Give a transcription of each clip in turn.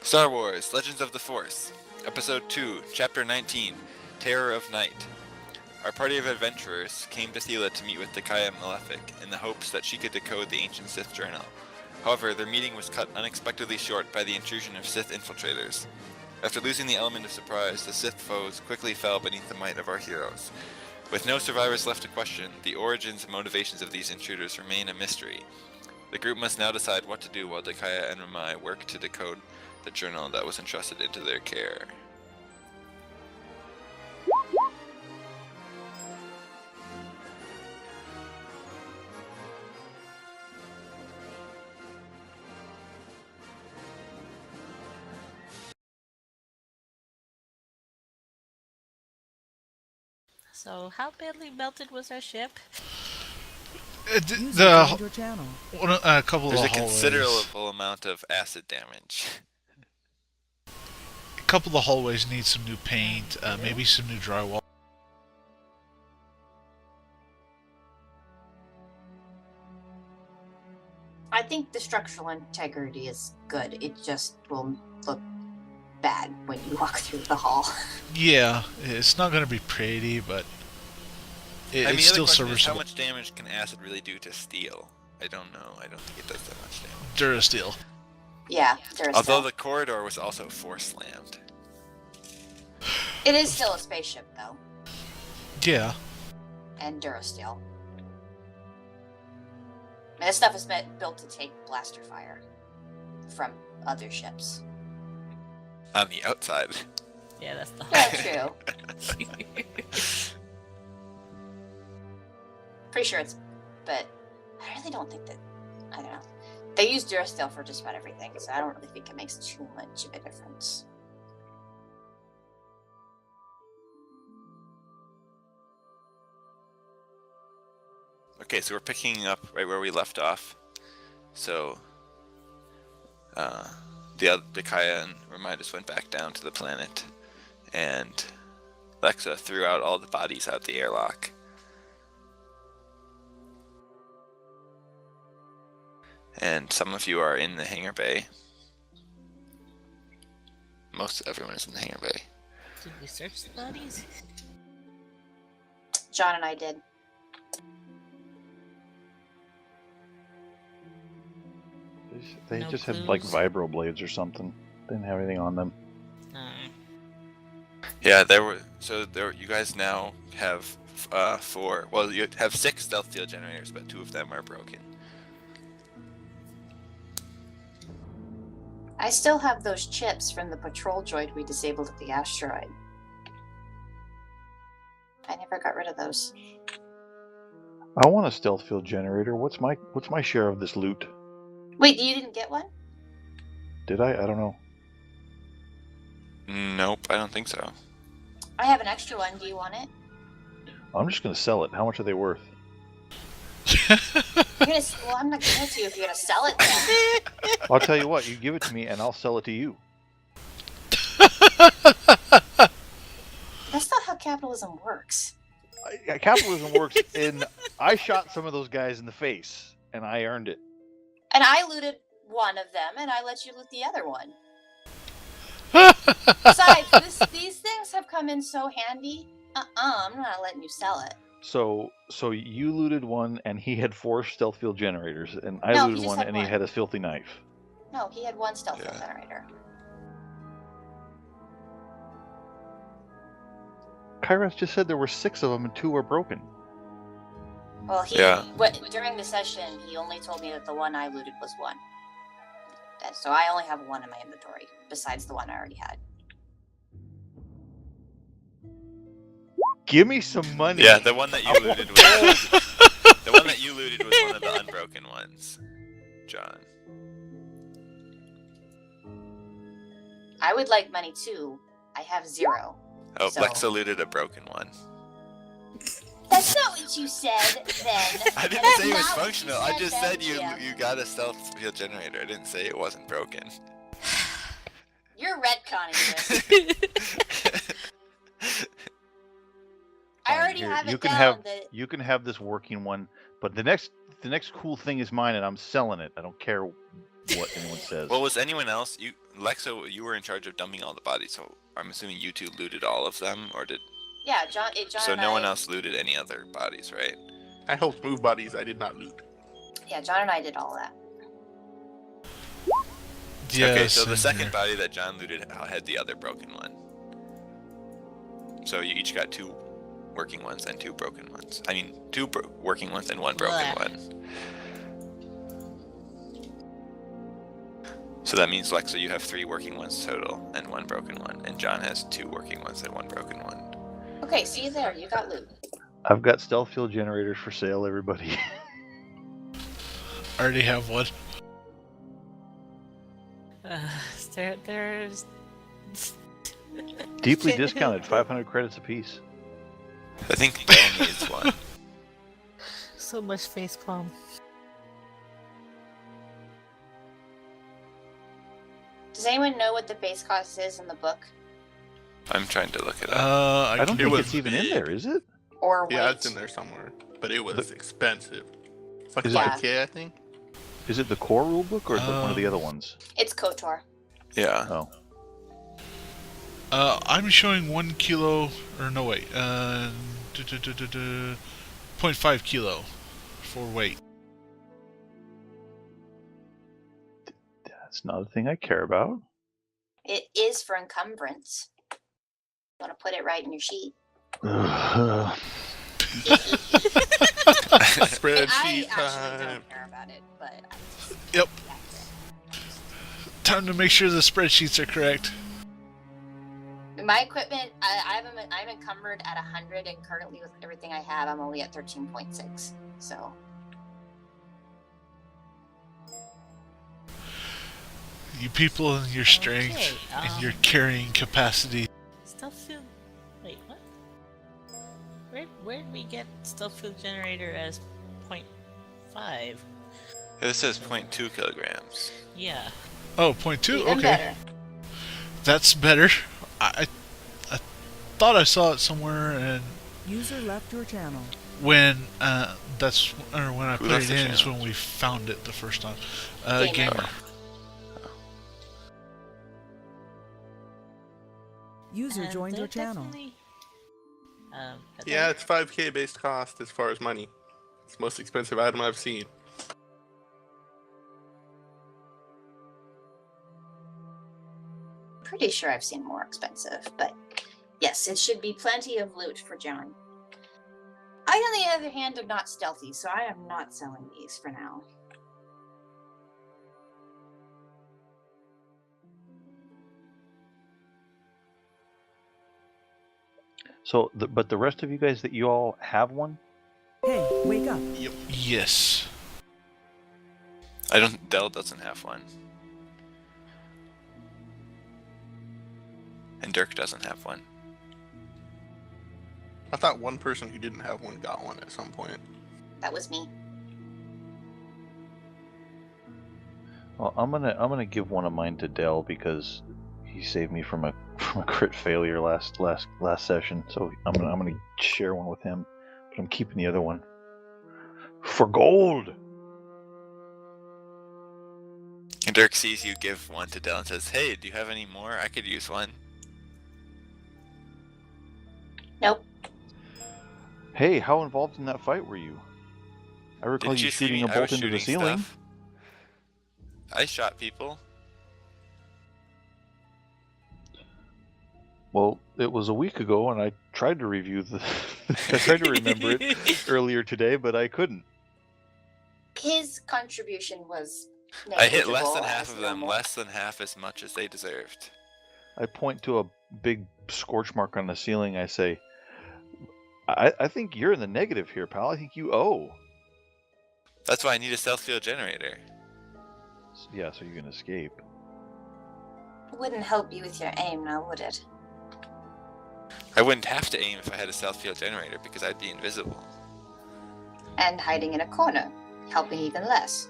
Star Wars Legends of the Force, Episode 2, Chapter 19, Terror of Night. Our party of adventurers came to Thela to meet with Dakaya Malefic in the hopes that she could decode the ancient Sith journal. However, their meeting was cut unexpectedly short by the intrusion of Sith infiltrators. After losing the element of surprise, the Sith foes quickly fell beneath the might of our heroes. With no survivors left to question, the origins and motivations of these intruders remain a mystery. The group must now decide what to do while Dakaya and Ramai work to decode the journal that was entrusted into their care. So, how badly melted was our ship? A couple There's of a hallways. considerable amount of acid damage. A couple of the hallways need some new paint, maybe some new drywall. I think the structural integrity is good. It just will look bad when you walk through the hall. Yeah, it's not going to be pretty, but it's still serviceable. How much damage can acid really do to steel? I don't know. I don't think it does that much damage. Durasteel. Yeah, Durasteel. Although the corridor was also force slammed. It is still a spaceship, though. Yeah. And Durasteel. And this stuff is built to take blaster fire from other ships. On the outside. Yeah, that's the Yeah, true. Pretty sure it's... But I really don't think that... I don't know. They use Durasteel for just about everything, so I don't really think it makes too much of a difference. Okay, so we're picking up right where we left off. So, Dakaya and Ramai just went back down to the planet, and Lexa threw out all the bodies out the airlock. And some of you are in the hangar bay. Most everyone is in the hangar bay. Did we search the bodies? John and I did. They No just had clues? like vibro blades or something. They didn't have anything on them. Yeah, you guys now have 4. Well, you have 6 stealth field generators, but 2 of them are broken. I still have those chips from the patrol droid we disabled at the asteroid. I never got rid of those. I want a stealth field generator. What's my share of this loot? Wait, you didn't get one? Did I? I don't know. Nope, I don't think so. I have an extra one. Do you want it? I'm just gonna sell it. How much are they worth? Well, I'm not giving it to you if you're gonna sell it then. I'll tell you what. You give it to me, and I'll sell it to you. That's not how capitalism works. Capitalism works in. I shot some of those guys in the face, and I earned it. And I looted one of them, and I let you loot the other one. Besides, these things have come in so handy. I'm not letting you sell it. So you looted one, and he had 4 stealth field generators, and I No, he looted just one, had and he one. had a filthy knife. No, he had one stealth Yeah. generator. Kairos just said there were 6 of them, and 2 were broken. Well, during the session, he only told me that the one I looted was 1. So I only have 1 in my inventory, besides the one I already had. Give me some money. Yeah, the one that you looted was the one that you looted was one of the unbroken ones, John. I would like money too. I have 0. Oh, So- Lexa looted a broken one. That's not what you said then. I didn't That's say it was not what functional. I just then, said you Jim. got a stealth field generator. I didn't say it wasn't broken. You're retconning this. I already Here, have it you can down have that you can have this working one, but the next cool thing is mine, and I'm selling it. I don't care what anyone says. Well, was anyone else? Lexa, you were in charge of dumping all the bodies, so I'm assuming you two looted all of them, or did? Yeah, John. So and no one I- else looted any other bodies, right? I helped move bodies. I did not loot. Yeah, John and I did all that. Yes. Okay, so the and second body that John looted had the other broken one. So you each got 2 working ones and 2 broken ones. I mean, 2 working ones and 1 broken Blech. one. So that means, Lexa, you have 3 working ones total and 1 broken one, and John has 2 working ones and 1 broken one. Okay, see you there. You got loot. I've got stealth field generators for sale, everybody. I already have one. There's Deeply discounted, 500 credits apiece. I think Dell needs one. so much facepalm. Does anyone know what the base cost is in the book? I'm trying to look it up. I don't can- think was it's even in big. there, is it? Or Yeah, weight? it's in there somewhere, but it was expensive. It's like Is it- 5K, I think. Is it the core rule book or is it one of the Um, other ones? It's KOTOR. Yeah. Oh. I'm showing 1 kilo, or no wait, 0.5 kilo for weight. That's not a thing I care about. It is for encumbrance. You want to put it right in your sheet. Ugh. Spreadsheet I actually time. don't care about it, but Yep. Time to make sure the spreadsheets are correct. my equipment, I'm encumbered at 100, and currently with everything I have, I'm only at 13.6. So You people and your strength Okay, and your carrying capacity. Stufffield. Wait, what? Where did we get Stufffield generator as 0.5? This says 0.2 kilograms. Yeah. Oh, 0.2? even Okay. better. That's better. I thought I saw it somewhere, and User left your channel. when when I Who put left it the in is channel? when we found it the first time. Gamer. Gamer. User And joined your they're channel. definitely- but Yeah, then- it's 5K based cost as far as money. It's the most expensive item I've seen. Pretty sure I've seen more expensive, but yes, it should be plenty of loot for John. I, on the other hand, am not stealthy, so I am not selling these for now. So, but the rest of you guys that you all have one? Hey, wake up. Yes. Dell doesn't have one. And Dirk doesn't have one. I thought one person who didn't have one got one at some point. That was me. Well, I'm gonna give one of mine to Dell because he saved me from a crit failure last session. So I'm gonna share one with him, but I'm keeping the other one for gold. And Dirk sees you give one to Dell and says, "Hey, do you have any more? I could use one." Nope. Hey, how involved in that fight were you? I recall Didn't you you see shooting me? a I was bolt into the shooting ceiling. stuff. I shot people. Well, it was a week ago, and I tried to review the. I tried to remember it earlier today, but I couldn't. His contribution was I hit less negligible than half as of them, normal. less than half as much as they deserved. I point to a big scorch mark on the ceiling. I say, I think you're in the negative here, pal. I think you owe. That's why I need a stealth field generator. Yeah, so you can escape. Wouldn't help you with your aim now, would it? I wouldn't have to aim if I had a stealth field generator because I'd be invisible. And hiding in a corner, helping even less.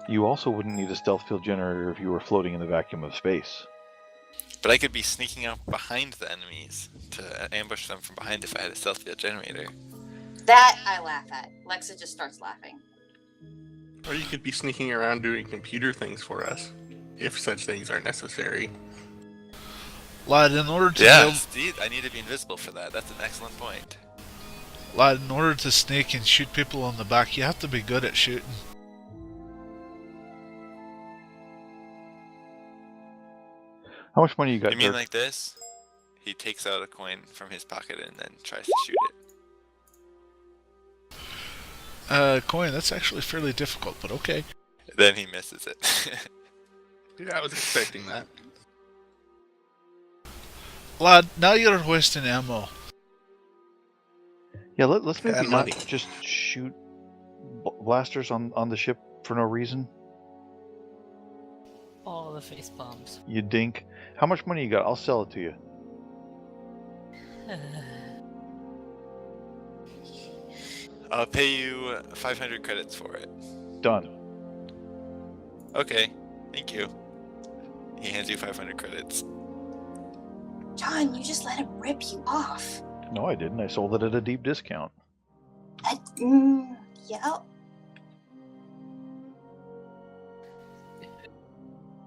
You also wouldn't need a stealth field generator if you were floating in the vacuum of space. But I could be sneaking out behind the enemies to ambush them from behind if I had a stealth field generator. That I laugh at. Lexa just starts laughing. Or you could be sneaking around doing computer things for us, if such things are necessary. Lad, in order to Yeah, build, Steve, I need to be invisible for that. That's an excellent point. lad, in order to sneak and shoot people on the back, you have to be good at shooting. How much money you got? You mean Dirk? like this? He takes out a coin from his pocket and then tries to shoot it. Coin, that's actually fairly difficult, but okay. Then he misses it. Yeah, I was expecting that. Lad, now you're wasting ammo. Yeah, let's maybe And not money. just shoot blasters on the ship for no reason. All the face bombs. You dink. How much money you got? I'll sell it to you. I'll pay you 500 credits for it. Done. Okay, thank you. He hands you 500 credits. John, you just let him rip you off. No, I didn't. I sold it at a deep discount. Yeah.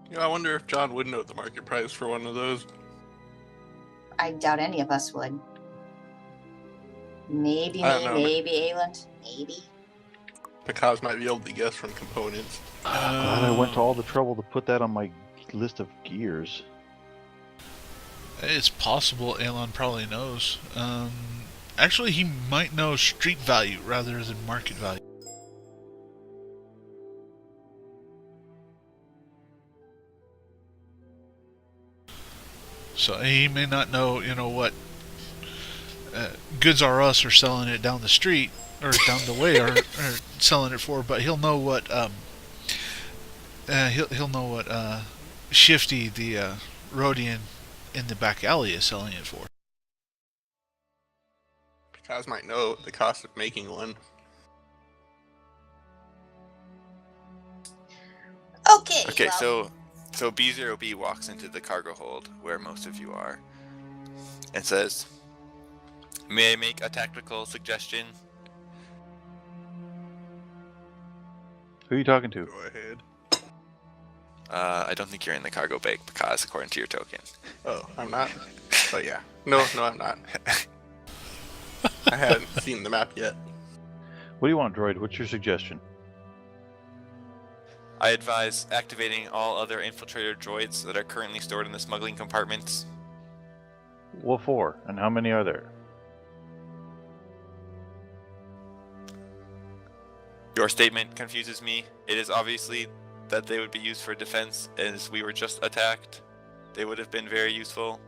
You know, I wonder if John would know the market price for one of those. I doubt any of us would. Maybe I don't me, know. maybe Ayland, maybe. Picaz might be able to guess from components. Glad I went to all the trouble to put that on my list of gears. It's possible Elon probably knows. Actually, he might know street value rather than market value. So he may not know, what Goods R Us are selling it down the street or down the way or selling it for, but he'll know what he'll know what Shifty the Rhodian in the back alley is selling it for. Picaz might know the cost of making one. Okay. Okay, well, so B0B walks into the cargo hold where most of you are and says, "May I make a tactical suggestion?" Who are you talking to? Go ahead. I don't think you're in the cargo bay because according to your token. Oh, I'm not? Oh, yeah. No, I'm not. I hadn't seen the map yet. What do you want, droid? What's your suggestion? I advise activating all other infiltrator droids that are currently stored in the smuggling compartments. What for? And how many are there? Your statement confuses me. It is obviously that they would be used for defense, as we were just attacked. They would have been very useful.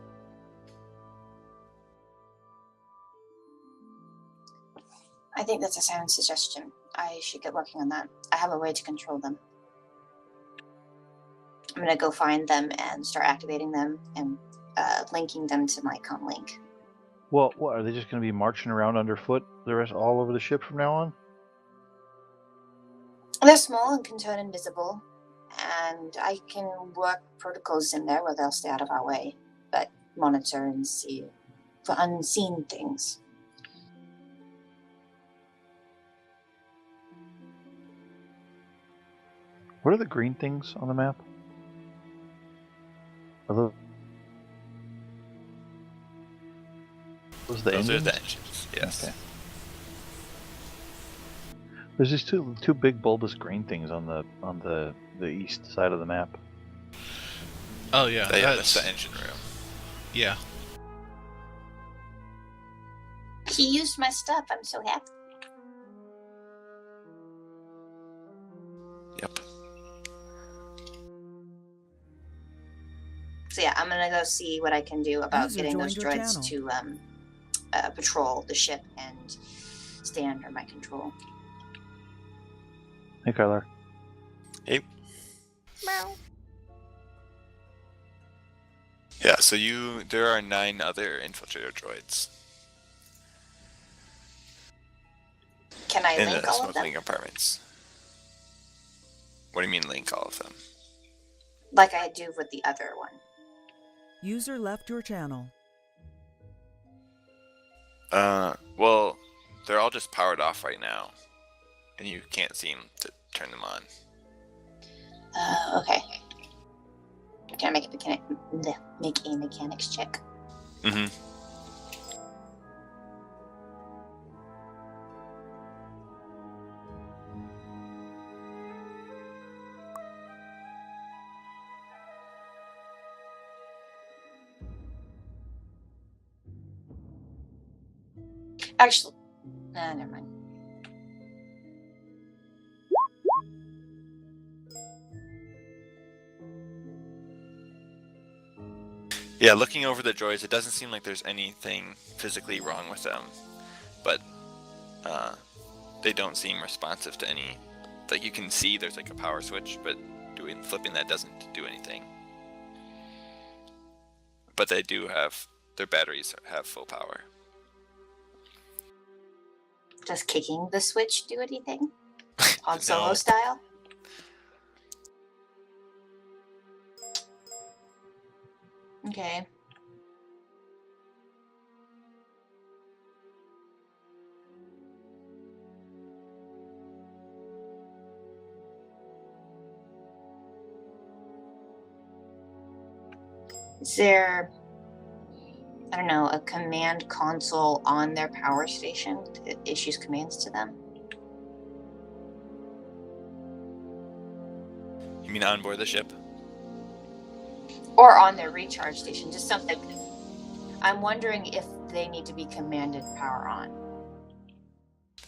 I think that's a sound suggestion. I should get working on that. I have a way to control them. I'm gonna go find them and start activating them and linking them to my comlink. Well, what are they just going to be marching around underfoot the rest all over the ship from now on? They're small and can turn invisible, and I can work protocols in there where they'll stay out of our way, but monitor and see for unseen things. What are the green things on the map? Are those the Those are engines? the engines, yes. Okay. There's these two big bulbous green things on the east side of the map. Oh yeah, That's the engine room. yeah. He used my stuff. I'm so happy. Yep. So yeah, I'm gonna go see what I can do about User getting those joined your droids channel. to patrol the ship and stay under my control. Hey, Kyler. Hey. Yeah, so there are 9 other infiltrator droids Can I in link the all of them? smuggling compartments. What do you mean link all of them? Like I do with the other one. User left your channel. Well, they're all just powered off right now, and you can't seem to turn them on. Okay. Can I make a mechanics check? Mm-hmm. Actually, never mind. Yeah, looking over the droids, it doesn't seem like there's anything physically wrong with them, but they don't seem responsive to any. Like, you can see there's like a power switch, but flipping that doesn't do anything. But they do have their batteries have full power. Does kicking the switch do anything? Han Solo No. style? Okay. Is there, I don't know, a command console on their power station that issues commands to them? You mean on board the ship? Or on their recharge station, just something. I'm wondering if they need to be commanded power on.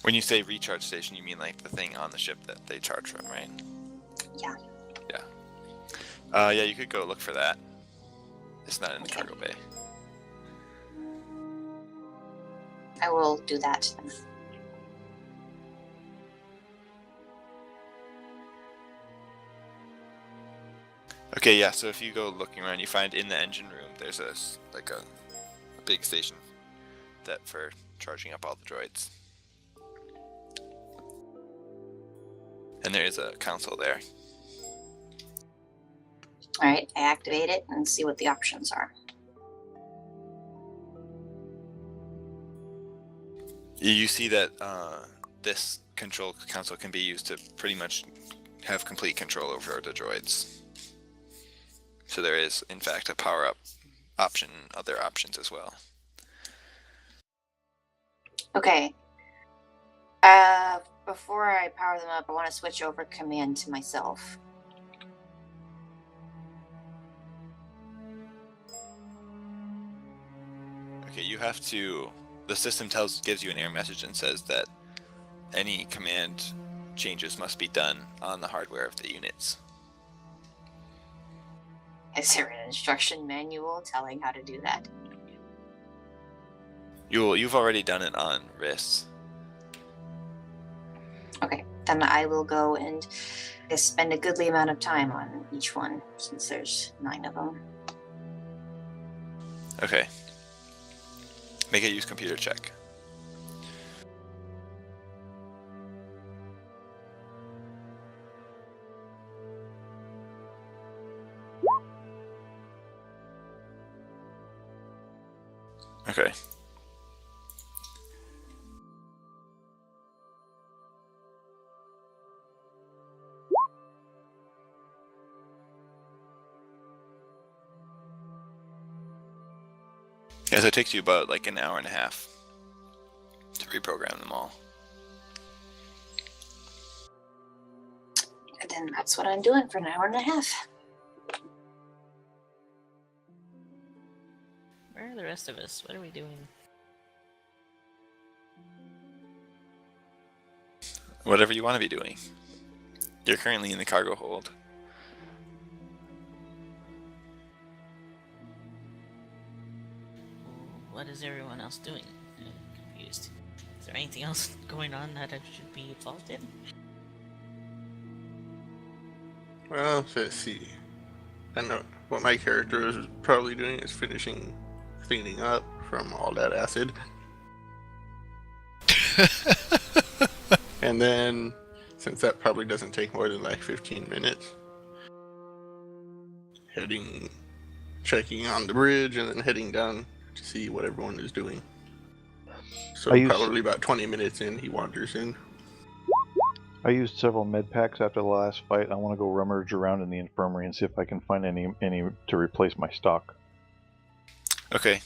When you say recharge station, you mean like the thing on the ship that they charge from, right? Yeah. Yeah. Yeah, you could go look for that. It's not in the cargo bay. I will do that. Okay, yeah, so if you go looking around, you find in the engine room, there's a big station that for charging up all the droids. And there is a console there. Alright, I activate it and see what the options are. You see that this control console can be used to pretty much have complete control over the droids. So there is, in fact, a power-up option, other options as well. Okay. Before I power them up, I want to switch over command to myself. Okay, you have to. The system gives you an error message and says that any command changes must be done on the hardware of the units. Is there an instruction manual telling how to do that? You've already done it on wrists. Okay, then I will go and spend a goodly amount of time on each one, since there's 9 of them. Okay. Make a use computer check. Okay. Yeah, so it takes you about like an hour and a half to reprogram them all. And then that's what I'm doing for an hour and a half. Where are the rest of us? What are we doing? Whatever you want to be doing. You're currently in the cargo hold. What is everyone else doing? I'm confused. Is there anything else going on that I should be involved in? Well, let's see. I know what my character is probably doing is finishing cleaning up from all that acid. And then, since that probably doesn't take more than like 15 minutes, checking on the bridge and then heading down to see what everyone is doing. So Are you probably about 20 minutes in, he wanders in. I used several med packs after the last fight. I want to go rummage around in the infirmary and see if I can find any to replace my stock. Okay.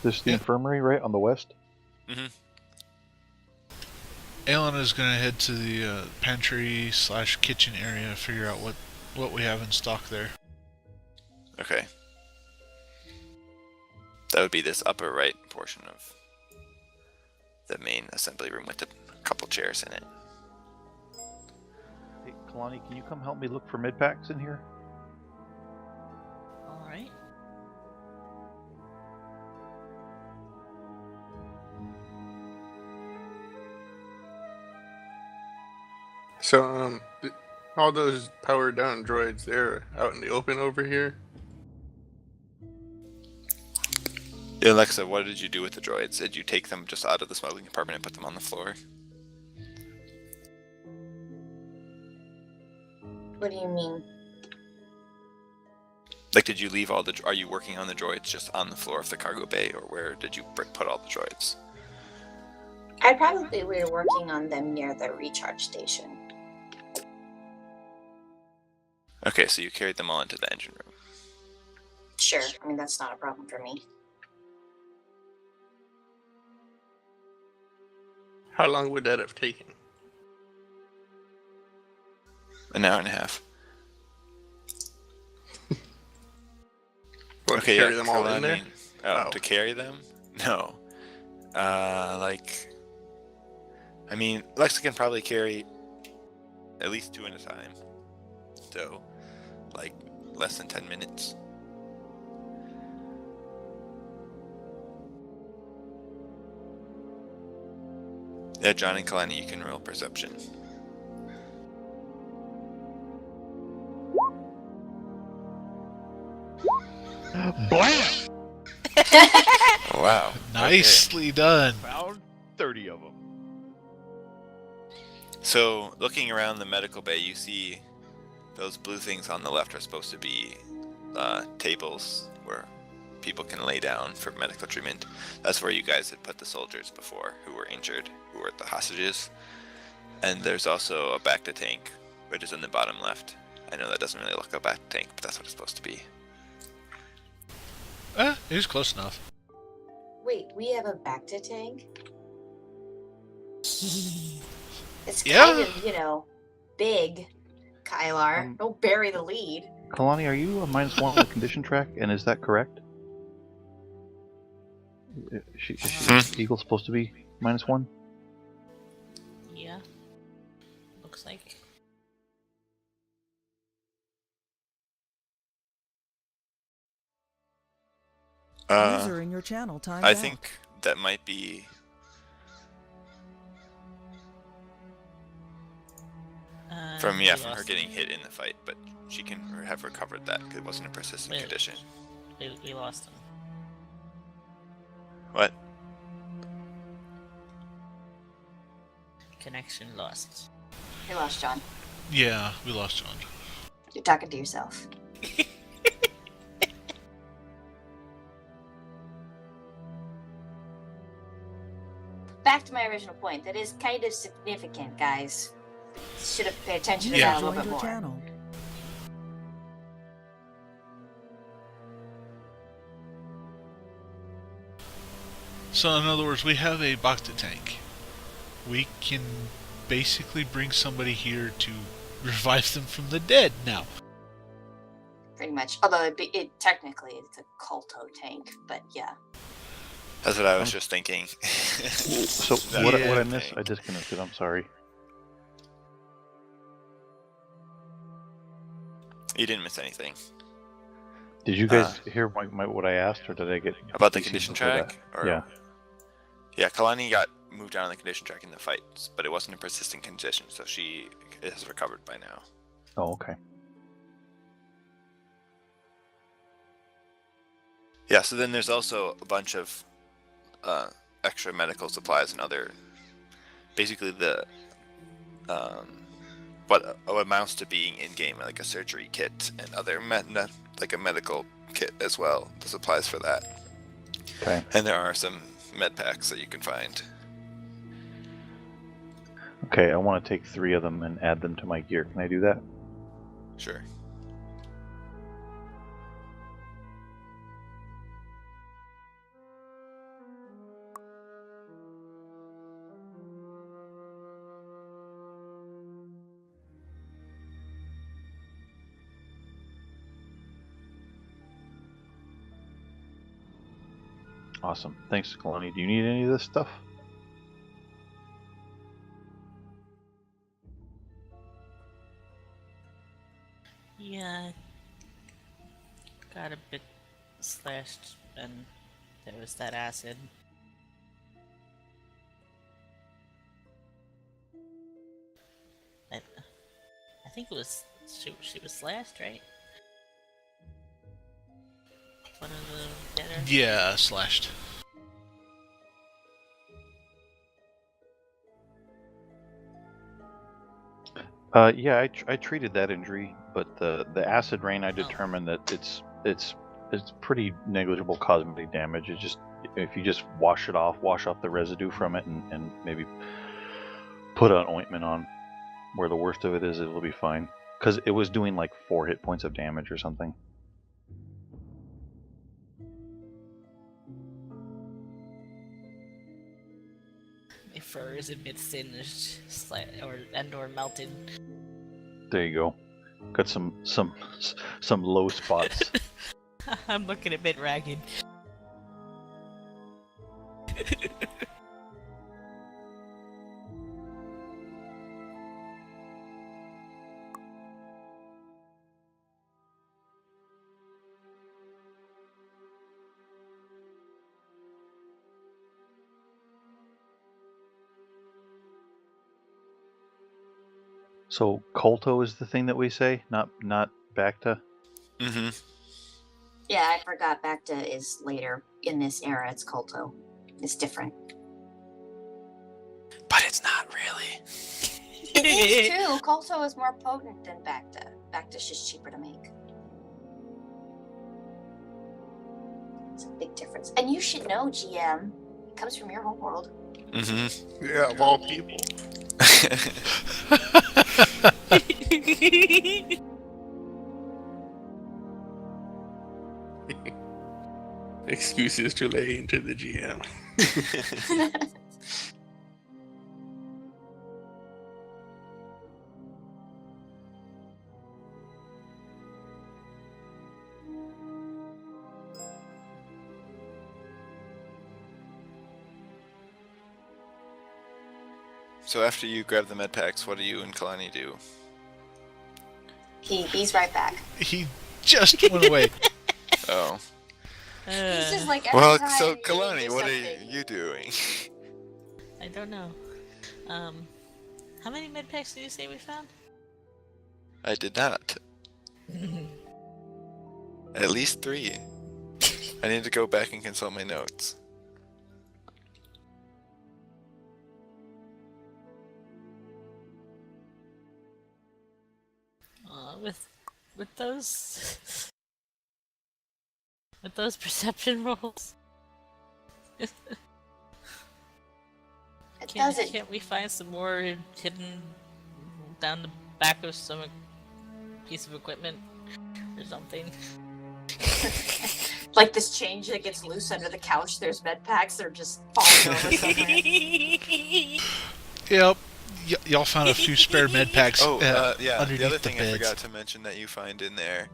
This is the infirmary, right, on the west? Mm-hmm. Alan is gonna head to the pantry / kitchen area to figure out what we have in stock there. Okay. That would be this upper right portion of the main assembly room with a couple chairs in it. Hey, Kalani, can you come help me look for med packs in here? All right. So, all those powered down droids, they're out in the open over here. Yeah, Alexa, what did you do with the droids? Did you take them just out of the smuggling compartment and put them on the floor? What do you mean? Like, did you leave all the... Are you working on the droids just on the floor of the cargo bay, or where did you put all the droids? I probably were working on them near the recharge station. Okay, so you carried them all into the engine room. Sure, I mean, that's not a problem for me. How long would that have taken? An hour and a half. What, Okay, to carry yeah, them all Kalani- in there? Oh. To carry them? No. I mean, Lexa can probably carry at least 2 at a time. So, like, less than 10 minutes. Yeah, John and Kalani, you can roll perception. Blam! Wow. Nicely done. Found 30 of them. So, looking around the medical bay, you see those blue things on the left are supposed to be tables where people can lay down for medical treatment. That's where you guys had put the soldiers before who were injured, who were the hostages. And there's also a Bacta tank, which is in the bottom left. I know that doesn't really look like a Bacta tank, but that's what it's supposed to be. It was close enough. Wait, we have a Bacta tank? It's Yeah. kind of, big, Kylar. Don't bury the lead. Kalani, are you a -1 on the condition track, and is that correct? Is Eagle supposed to be -1? Yeah. Looks like. User in your channel timed I out. think that might be... From we her lost getting him. hit in the fight, but she can have recovered that because it wasn't a persistent Wait. condition. We lost him. What? Connection lost. You lost John. Yeah, we lost John. You're talking to yourself. Back to my original point. That is kind of significant, guys. Should have paid attention to Yeah. that a little Joined bit your more. channel. So in other words, we have a Bacta tank. We can basically bring somebody here to revive them from the dead now. Pretty much. Although technically it's a Culto tank, but yeah. That's what I was just thinking. So That what Yeah. I missed, I disconnected. I'm sorry. You didn't miss anything. Did you guys hear what I asked, or did I get About the confused condition before that? track? Or... Yeah. Yeah, Kalani got moved down on the condition track in the fight, but it wasn't a persistent condition, so she has recovered by now. Oh, okay. Yeah, so then there's also a bunch of extra medical supplies and other, basically the what amounts to being in game, like a surgery kit and other like a medical kit as well, the supplies for that. Okay. And there are some med packs that you can find. Okay, I want to take 3 of them and add them to my gear. Can I do that? Sure. Awesome. Thanks, Kalani. Do you need any of this stuff? Yeah, got a bit slashed, and there was that acid. I think it was she was slashed, right? One of the better. Yeah, slashed. Yeah, I treated that injury, but the acid rain, I determined that it's pretty negligible cosmetic damage. It's just if you just wash off the residue from it, and maybe put an ointment on where the worst of it is, it'll be fine. Because it was doing like 4 hit points of damage or something. My fur is a bit singed, or melted. There you go. Got some low spots. I'm looking a bit ragged. So Kolto is the thing that we say, not Bacta. Mm-hmm. Yeah, I forgot. Bacta is later in this era. It's Kolto. It's different. But it's not really. It is true. Kolto is more potent than Bacta. Bacta's just cheaper to make. It's a big difference. And you should know, GM. It comes from your homeworld. Mm-hmm. Yeah, of all people. Excuses to lay into the GM. So after you grab the med packs, what do you and Kalani do? He's right back. He just went away. Oh. He's just like every Well, time so you do Kalani, what are something. you doing? I don't know. How many med packs did you say we found? I did not. At least 3. I need to go back and consult my notes. With those perception rolls. It doesn't. Can't we find some more hidden down the back of some piece of equipment or something? Like this change that gets loose under the couch. There's med packs. They're just falling over somewhere. Yep. Y'all found a few spare med packs. Yeah. Underneath The other thing I beds. forgot to mention that you find in there.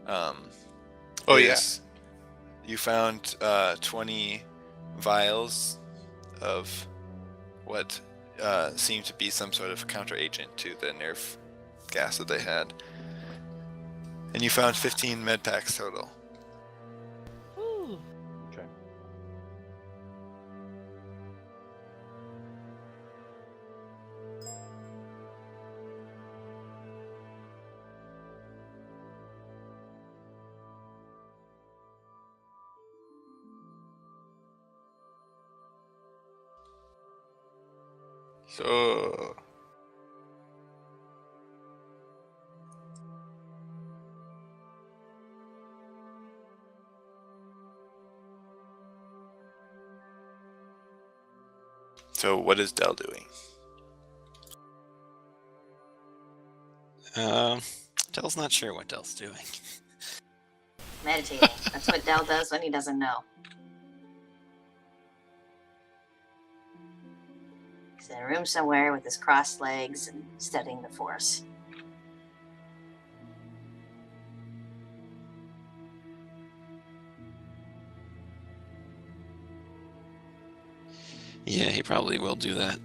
Oh, yeah. is You found 20 vials of what seemed to be some sort of counter agent to the nerf gas that they had. And you found 15 med packs total. Ooh. Okay. So So what is Dell doing? Dell's not sure what Dell's doing. Meditating. That's what Dell does when he doesn't know. He's in a room somewhere with his crossed legs and studying the Force. Yeah, he probably will do that.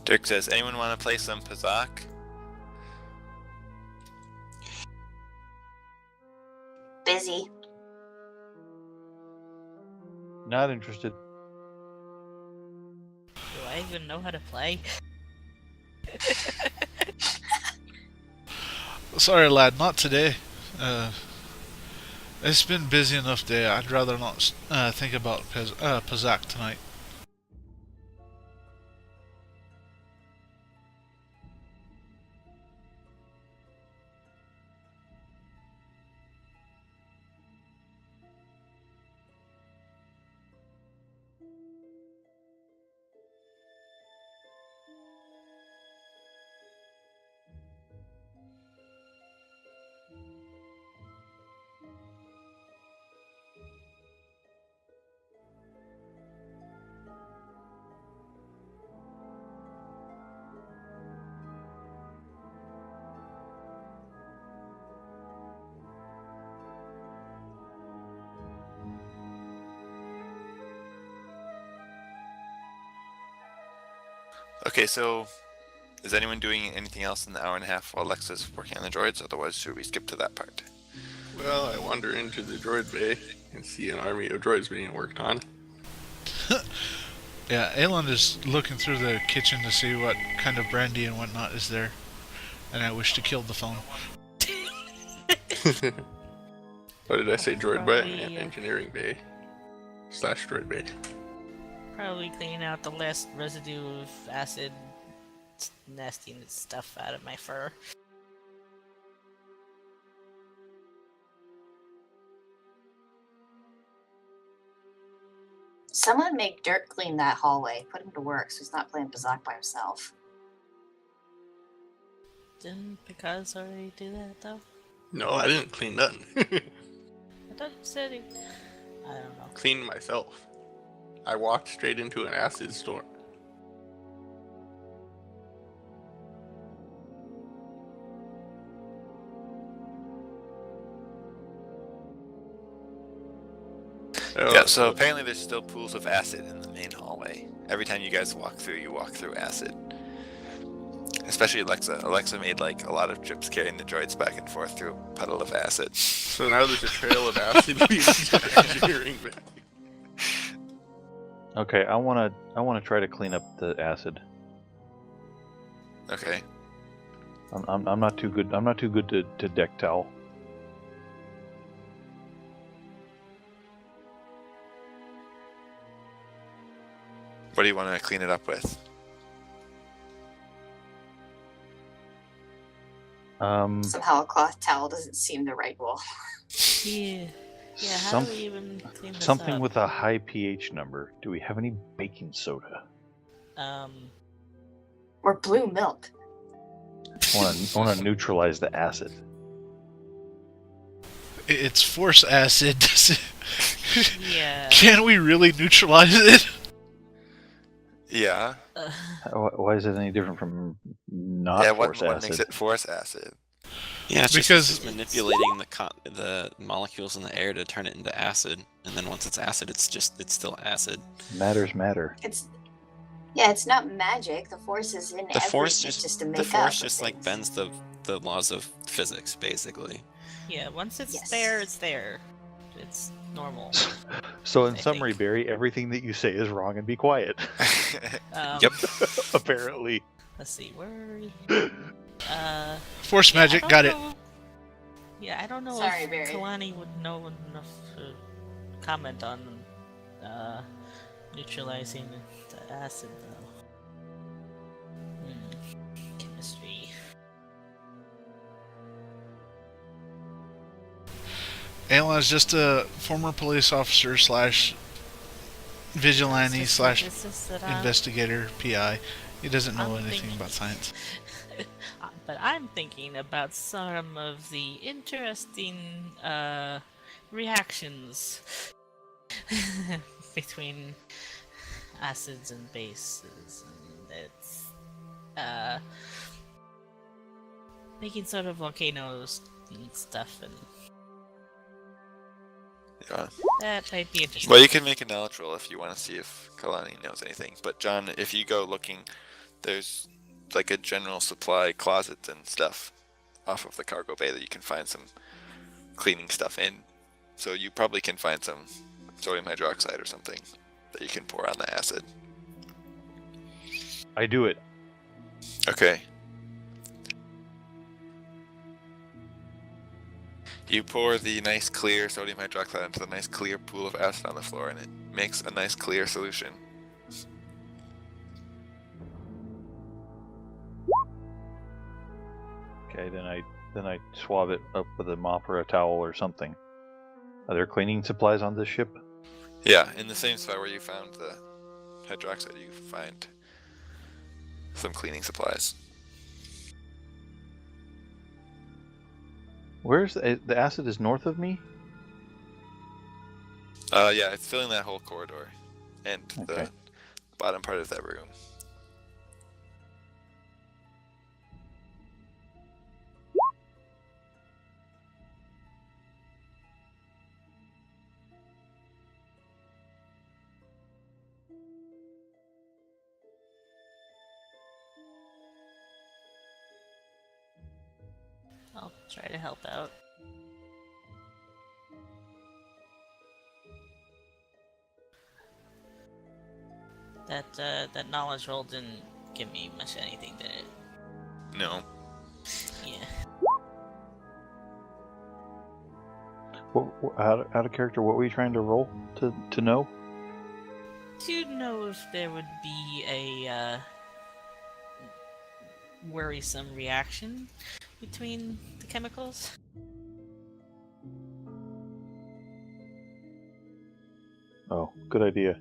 Dirk says, anyone want to play some Pazak? Busy. Not interested. Do I even know how to play? Sorry, lad, not today. It's been busy enough day. I'd rather not think about Pazak tonight. Okay, so is anyone doing anything else in the hour and a half while Alexa's working on the droids? Otherwise, should we skip to that part? Well, I wander into the droid bay and see an army of droids being worked on. Yeah, Aelon is looking through the kitchen to see what kind of brandy and whatnot is there. And I wish to kill the phone. What did I say? Droid bay? Probably, Yeah, engineering bay. / droid bay. Probably clean out the last residue of acid, nasty stuff out of my fur. Someone make Dirk clean that hallway. Put him to work so he's not playing Bazak by himself. Didn't Picaz already do that though? No, I didn't clean nothing. I thought you said he... I don't know. Cleaned myself. I walked straight into an acid storm. Yeah, so apparently there's still pools of acid in the main hallway. Every time you guys walk through, you walk through acid. Especially Alexa. Alexa made like a lot of trips carrying the droids back and forth through a puddle of acid. So now there's a trail of acid leading to the engineering bay. Okay, I wanna try to clean up the acid. Okay. I'm not too good. I'm not too good to deck towel. What do you want to clean it up with? Somehow a cloth towel doesn't seem the right wall. Yeah. Yeah, how Some- do we even clean this Something up? with a high pH number. Do we have any baking soda? Or blue milk. I want to neutralize the acid. It's force acid. Yeah. Can we really neutralize it? Yeah. Why is it any different from not Yeah, force what acid? makes it force acid? Yeah, it's Because- just manipulating the molecules in the air to turn it into acid, and then once it's acid, it's still acid. Matters matter. It's not magic. The Force is in The force everything. It's just to make the up force for just like things. bends the laws of physics, basically. Yeah, once it's Yes. there, it's there. It's normal. So in I summary, think. Barry, everything that you say is wrong and be quiet. Yep. Apparently. Let's see, where are we? Force Yeah, I magic, don't got it. know- Yeah, I don't know Sorry, if Barry. Kalani would know enough to comment on neutralizing the acid, though. Chemistry. Aelon's just a former police officer slash vigilante It's slash just that I'm- investigator, PI. He doesn't know I'm anything thinking- about science. But I'm thinking about some of the interesting reactions between acids and bases, and it's making sort of volcanoes and stuff, and Yeah. that might be interesting. Well, you can make a knowledge roll if you want to see if Kalani knows anything. But John, if you go looking, there's like a general supply closet and stuff off of the cargo bay that you can find some cleaning stuff in. So you probably can find some sodium hydroxide or something that you can pour on the acid. I do it. Okay. You pour the nice clear sodium hydroxide into the nice clear pool of acid on the floor, and it makes a nice clear solution. Okay, then I swab it up with a mop or a towel or something. Are there cleaning supplies on this ship? Yeah, in the same spot where you found the hydroxide, you find some cleaning supplies. Where's the acid is north of me? Yeah, it's filling that whole corridor and Okay. the bottom part of that room. I'll try to help out. That knowledge roll didn't give me much anything, did it? No. Yeah. Out of character, what were you trying to roll to know? To know if there would be a worrisome reaction between the chemicals. Oh, good idea.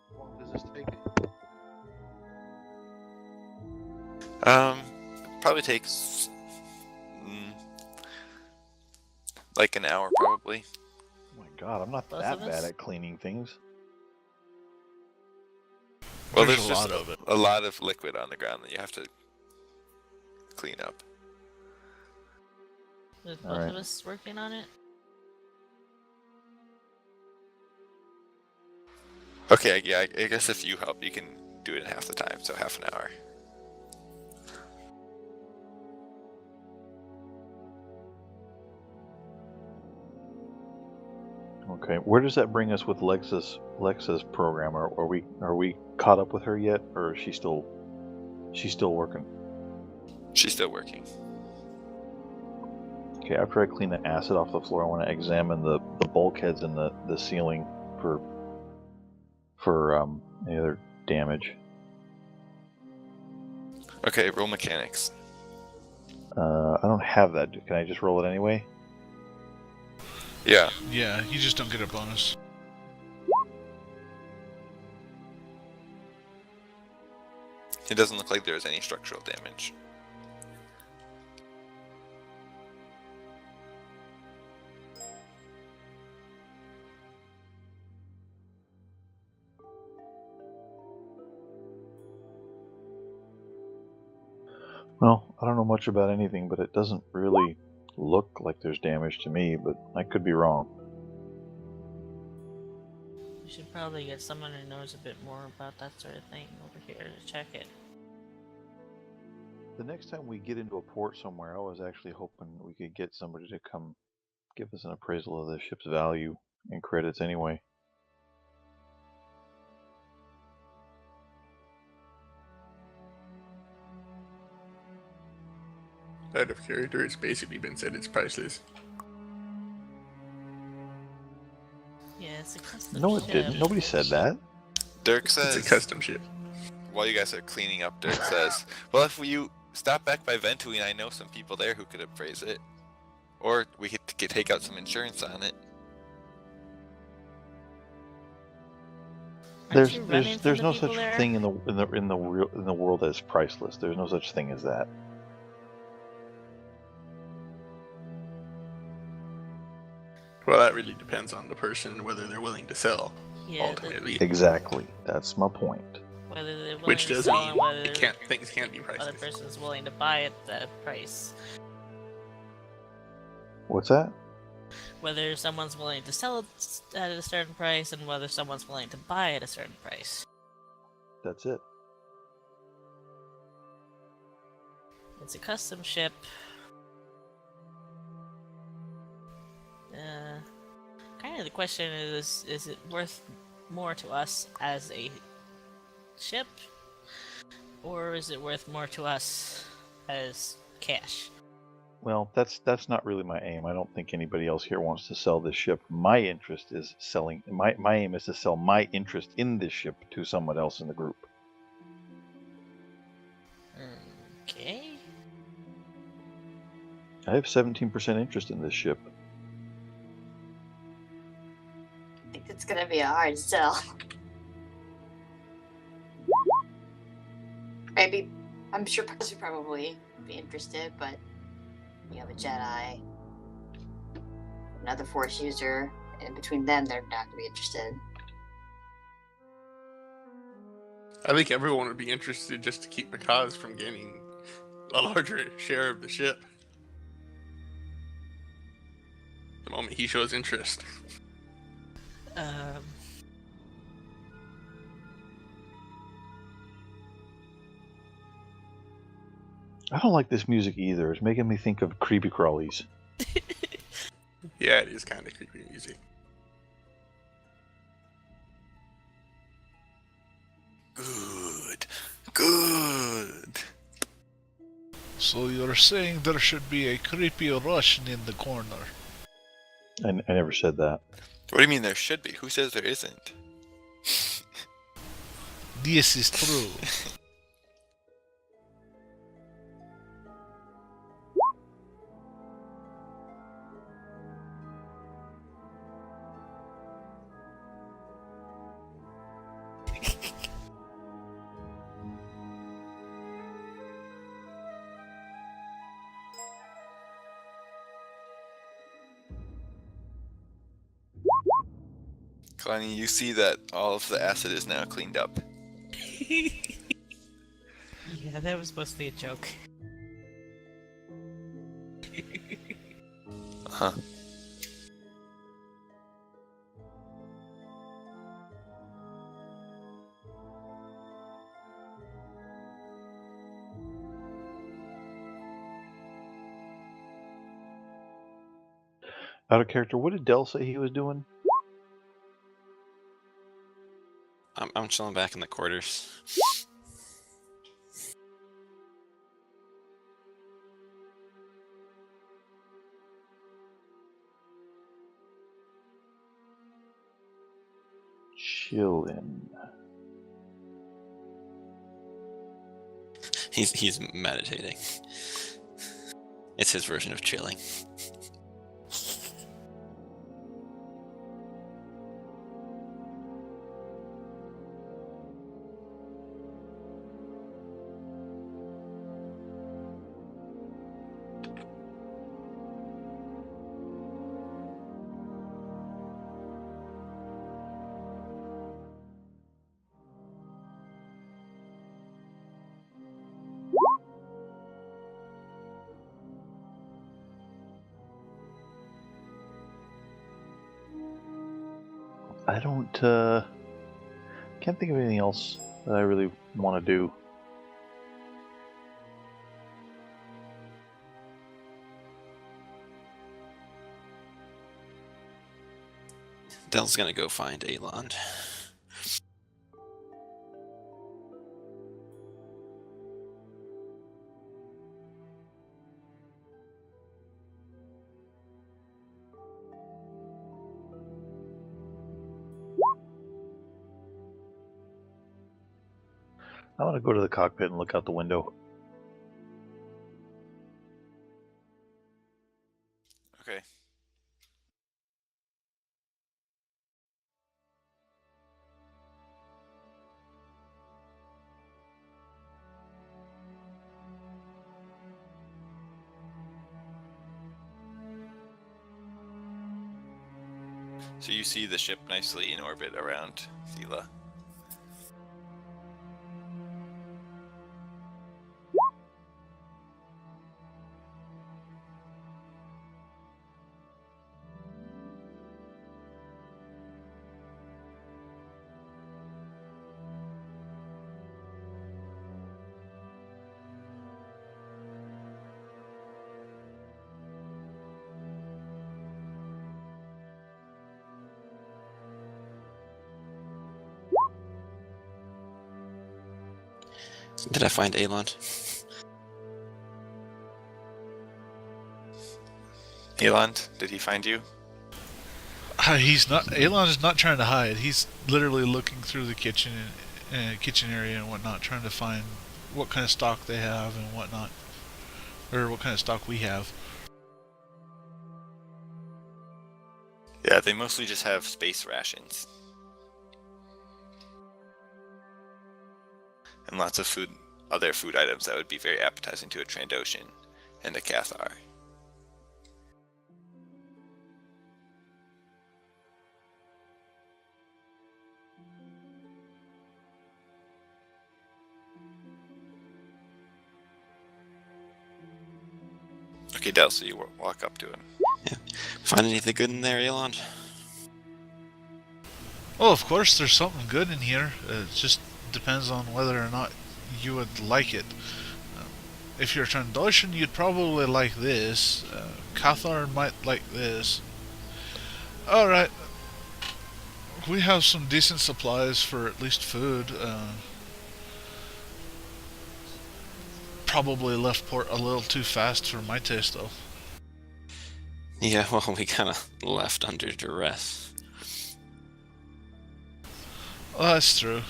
How long does this take? Probably takes like an hour, probably. Oh my god, I'm not Both that of bad us? at cleaning things. Well, There's there's a just lot of it. a lot of liquid on the ground that you have to clean up. With both Alright. of us working on it. Okay, yeah, I guess if you help, you can do it in half the time, so half an hour. Okay, where does that bring us with Lexa's program? Are we caught up with her yet, or is she's still working? She's still working. Okay, after I clean the acid off the floor, I want to examine the bulkheads in the ceiling for any other damage. Okay, roll mechanics. I don't have that. Can I just roll it anyway? Yeah. Yeah, you just don't get a bonus. It doesn't look like there's any structural damage. Well, I don't know much about anything, but it doesn't really look like there's damage to me, but I could be wrong. We should probably get someone who knows a bit more about that sort of thing over here to check it. The next time we get into a port somewhere, I was actually hoping we could get somebody to come give us an appraisal of the ship's value and credits anyway. Out of character, it's basically been said it's priceless. Yeah, it's a custom No, it ship. didn't. Nobody said that. Dirk It's a says, custom ship. while you guys are cleaning up, Dirk says, well, if you stop back by Ventooine, I know some people there who could appraise it. Or we could take out some insurance on it. Aren't you running from There's the no people such there? thing in the world as priceless. There's no such thing as that. Well, that really depends on the person whether they're willing to sell. Yeah, Ultimately, Exactly. That's my point. whether they're willing which to does sell mean and whether it can't, things can't be the other priceless. person's willing to buy at that price. What's that? Whether someone's willing to sell it at a certain price and whether someone's willing to buy at a certain price. That's it. It's a custom ship. Kind of the question is it worth more to us as a ship? Or is it worth more to us as cash? Well, that's not really my aim. I don't think anybody else here wants to sell this ship. My interest is selling. My aim is to sell my interest in this ship to someone else in the group. Okay. I have 17% interest in this ship. I think it's gonna be a hard sell. Maybe, I'm sure Percy would probably be interested, but you have a Jedi, another Force user, and between them, they're not gonna be interested. I think everyone would be interested just to keep Mikaz from gaining a larger share of the ship. The moment he shows interest. I don't like this music either. It's making me think of creepy crawlies. Yeah, it is kind of creepy music. Good. Good. So you're saying there should be a creepy Russian in the corner? I never said that. What do you mean there should be? Who says there isn't? This is true. Kalani, you see that all of the acid is now cleaned up. Yeah, that was mostly a joke. Huh. Out of character, what did Dell say he was doing? I'm chilling back in the quarters. Chillin'. He's meditating. It's his version of chilling. I don't, can't think of anything else that I really want to do. Dell's gonna go find Alond. I want to go to the cockpit and look out the window. Okay. So you see the ship nicely in orbit around Thela. Did I find Alond? Elond, did he find you? He's not. Elon is not trying to hide. He's literally looking through the kitchen area and whatnot, trying to find what kind of stock they have and whatnot, or what kind of stock we have. Yeah, they mostly just have space rations. And lots of food, other food items that would be very appetizing to a Trandoshan and a Cathar. Okay, Del, so you walk up to him. Yeah. Find anything good in there, Alond? Well, of course, there's something good in here. It just depends on whether or not you would like it. If you're a Trandoshan, you'd probably like this. Cathar might like this. Alright. We have some decent supplies for at least food. Probably left port a little too fast for my taste, though. Yeah, well, we kind of left under duress. Well, that's true.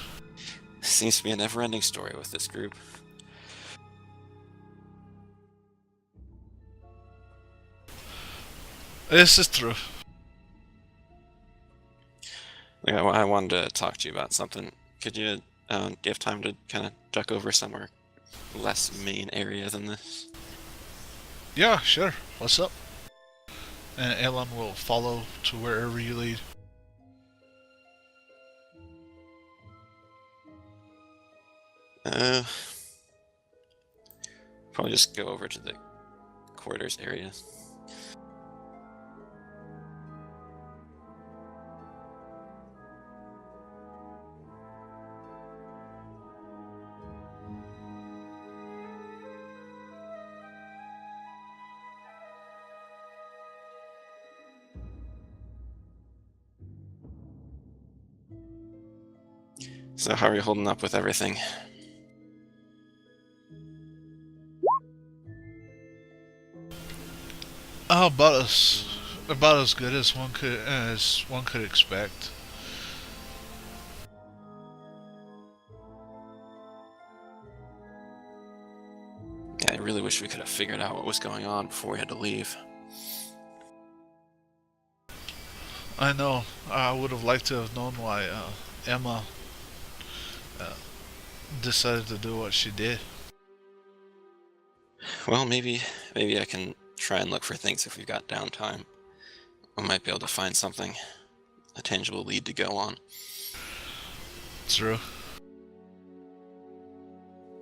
Seems to be a never-ending story with this group. This is true. Yeah, I wanted to talk to you about something. Could you, do you have time to kind of duck over somewhere less main area than this? Yeah, sure. What's up? And Elon will follow to wherever you lead. Probably just go over to the quarters area. So how are you holding up with everything? Oh, about as good as one could expect. Yeah, I really wish we could have figured out what was going on before we had to leave. I know. I would have liked to have known why Emma decided to do what she did. Well, maybe I can try and look for things if we've got downtime. I might be able to find something, a tangible lead to go on. True.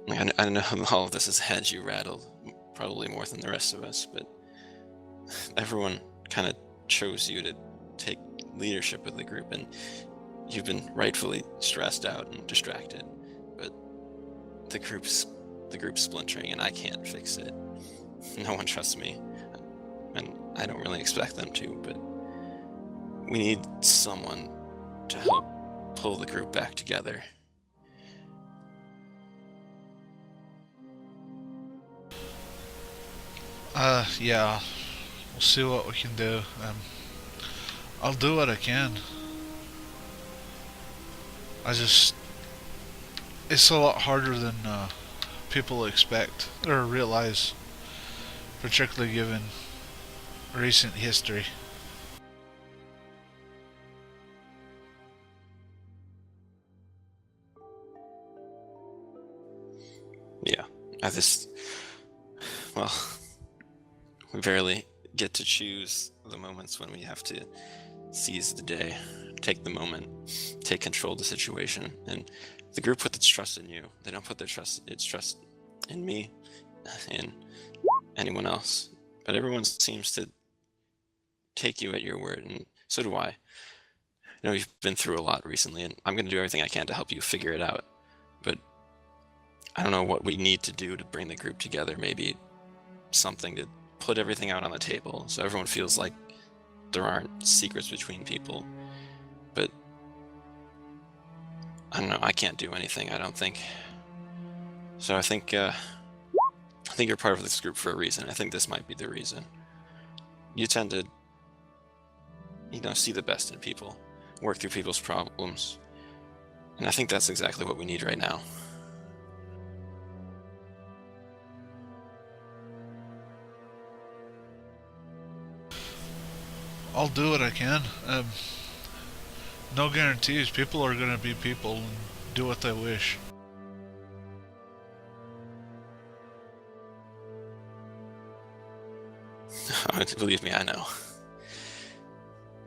I know all of this has had you rattled, probably more than the rest of us, but everyone kind of chose you to take leadership of the group, and you've been rightfully stressed out and distracted, but the group's splintering and I can't fix it. No one trusts me, and I don't really expect them to, but we need someone to help pull the group back together. Yeah. We'll see what we can do. I'll do what I can. I just it's a lot harder than people expect or realize, particularly given recent history. Yeah, well, we barely get to choose the moments when we have to seize the day, take the moment, take control of the situation. And the group put its trust in you. They don't put its trust in me, in anyone else. But everyone seems to take you at your word, and so do I. You've been through a lot recently, and I'm going to do everything I can to help you figure it out. But I don't know what we need to do to bring the group together. Maybe something to put everything out on the table so everyone feels like there aren't secrets between people. But I don't know, I can't do anything, I don't think. So I think you're part of this group for a reason. I think this might be the reason. You tend to, see the best in people, work through people's problems. And I think that's exactly what we need right now. I'll do what I can. No guarantees. People are gonna be people and do what they wish. Believe me, I know.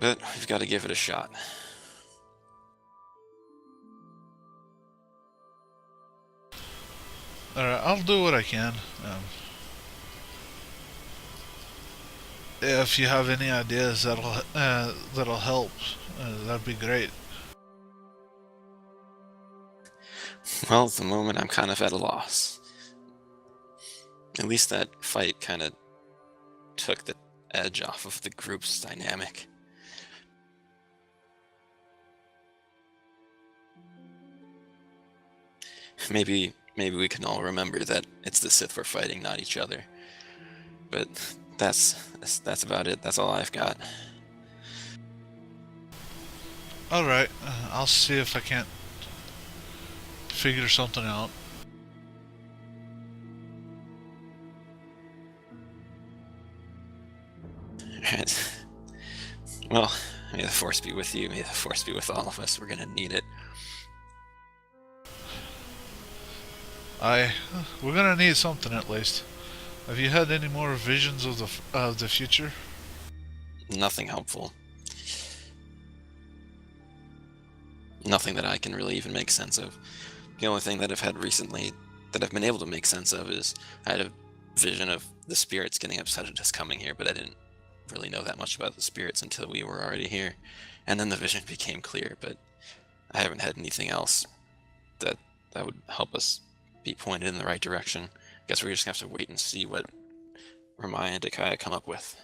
But we've got to give it a shot. Alright, I'll do what I can. If you have any ideas that'll help, that'd be great. Well, at the moment, I'm kind of at a loss. At least that fight kind of took the edge off of the group's dynamic. Maybe we can all remember that it's the Sith we're fighting, not each other. But that's about it. That's all I've got. Alright, I'll see if I can't figure something out. Alright. Well, may the Force be with you. May the Force be with all of us. We're gonna need it. We're gonna need something at least. Have you had any more visions of the future? Nothing helpful. Nothing that I can really even make sense of. The only thing that I've had recently that I've been able to make sense of is I had a vision of the spirits getting upset at us coming here, but I didn't really know that much about the spirits until we were already here. And then the vision became clear, but I haven't had anything else that would help us be pointed in the right direction. I guess we're just gonna have to wait and see what Ramaya and Dakaya come up with.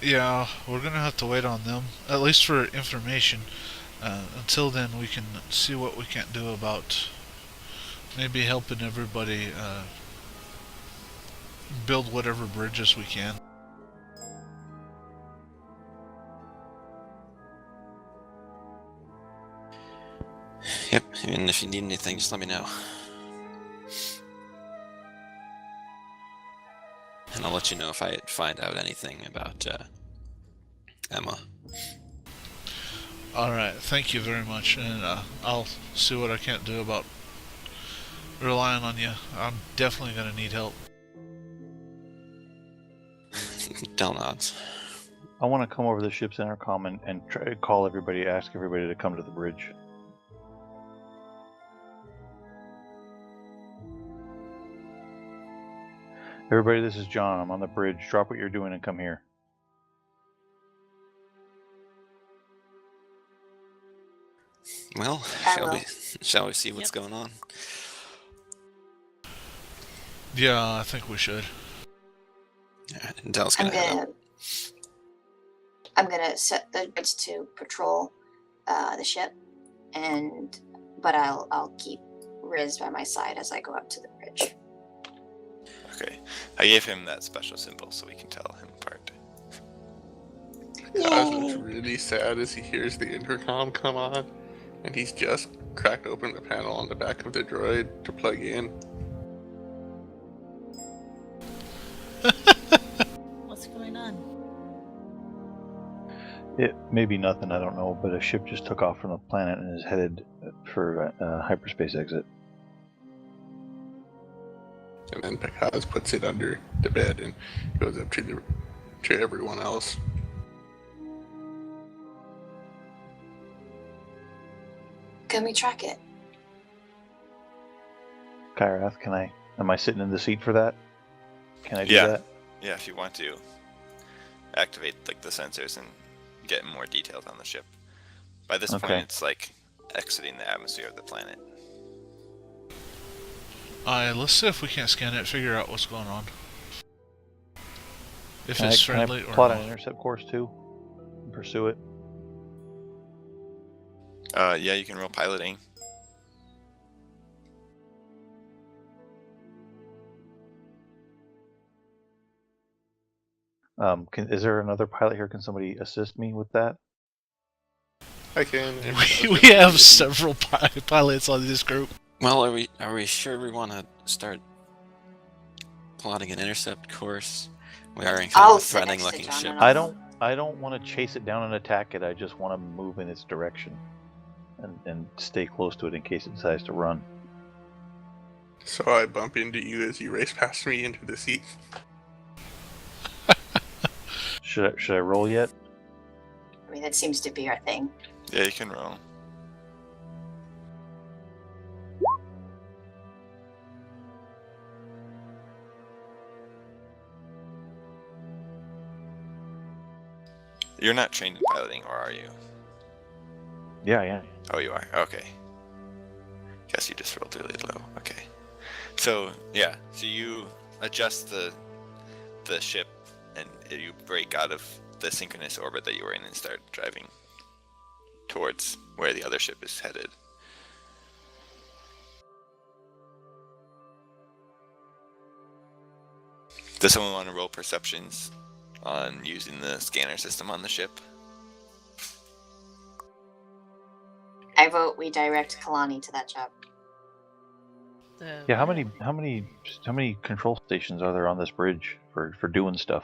Yeah, we're gonna have to wait on them, at least for information. Until then, we can see what we can do about maybe helping everybody build whatever bridges we can. Yep, and if you need anything, just let me know. And I'll let you know if I find out anything about Emma. Alright, thank you very much, and I'll see what I can do about relying on you. I'm definitely gonna need help. Del nods. I want to come over the ship's intercom and try to call everybody, ask everybody to come to the bridge. Everybody, this is John. I'm on the bridge. Drop what you're doing and come here. Well, shall we see what's going on? Yeah, I think we should. And Del's gonna head up. I'm gonna set the bridge to patrol the ship, but I'll keep Riz by my side as I go up to the bridge. Okay, I gave him that special symbol so we can tell him apart. Kaz looks really sad as he hears the intercom come on, and he's just cracked open the panel on the back of the droid to plug in. What's going on? It may be nothing, I don't know, but a ship just took off from the planet and is headed for a hyperspace exit. And then Picaz puts it under the bed and goes up to everyone else. Can we track it? Kyrath, am I sitting in the seat for that? Can I do Yeah. that? Yeah, if you want to activate like the sensors and get more details on the ship. By this point, Okay. it's like exiting the atmosphere of the planet. Let's see if we can't scan it, figure out what's going on. If Can it's I friendly or plot not. an intercept course too? And pursue it? Yeah, you can roll piloting. Is there another pilot here? Can somebody assist me with that? I can. We have several pilots on this group. Well, are we sure we want to start plotting an intercept course? We are in kind I'll of a sit threatening next to looking John ship. and I don't want to chase it down and attack it. I just want to move in its direction and stay close to it in case it decides to run. So I bump into you as you race past me into the seat. Should I roll yet? I mean, that seems to be our thing. Yeah, you can roll. You're not trained in piloting, or are you? Yeah. Oh, you are? Okay. Guess you just rolled really low. Okay. So, yeah. So you adjust the ship, and you break out of the synchronous orbit that you were in and start driving towards where the other ship is headed. Does someone want to roll perceptions on using the scanner system on the ship? I vote we direct Kalani to that job. Yeah, how many control stations are there on this bridge for doing stuff?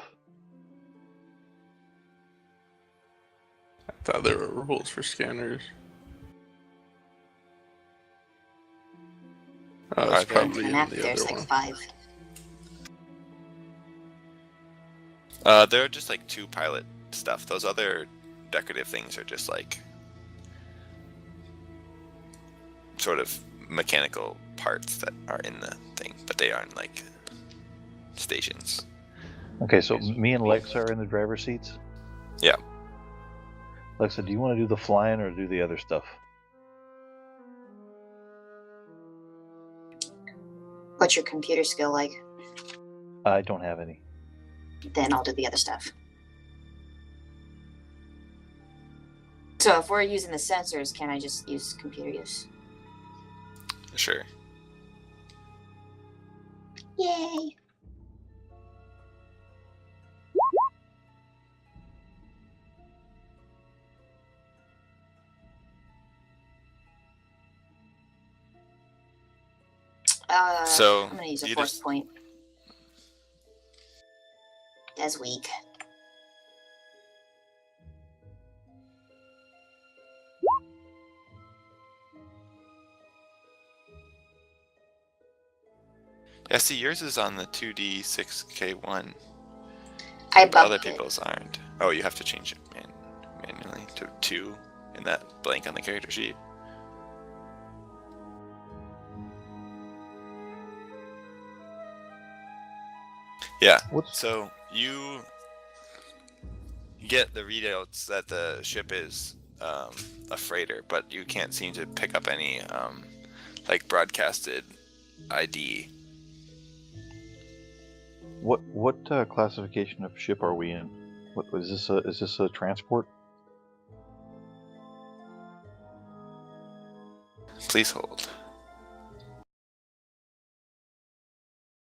I thought there were rules for scanners. Oh, it's Are there? probably in And the there's other like one. 5. There are just like 2 pilot stuff. Those other decorative things are just like sort of mechanical parts that are in the thing, but they aren't like stations. Okay, so me and Lexa are in the driver's seats? Yeah. Lexa, do you want to do the flying or do the other stuff? What's your computer skill like? I don't have any. Then I'll do the other stuff. So if we're using the sensors, can I just use computer use? Sure. Yay! So, I'm gonna use a you force just- point. That's weak. Yeah, see, yours is on the 2D6K1. I But other bumped it. people's aren't. Oh, you have to change it manually to 2 in that blank on the character sheet. Yeah, What's so you get the readouts that the ship is a freighter, but you can't seem to pick up any like broadcasted ID. what classification of ship are we in? What is this? Is this a transport? Please hold.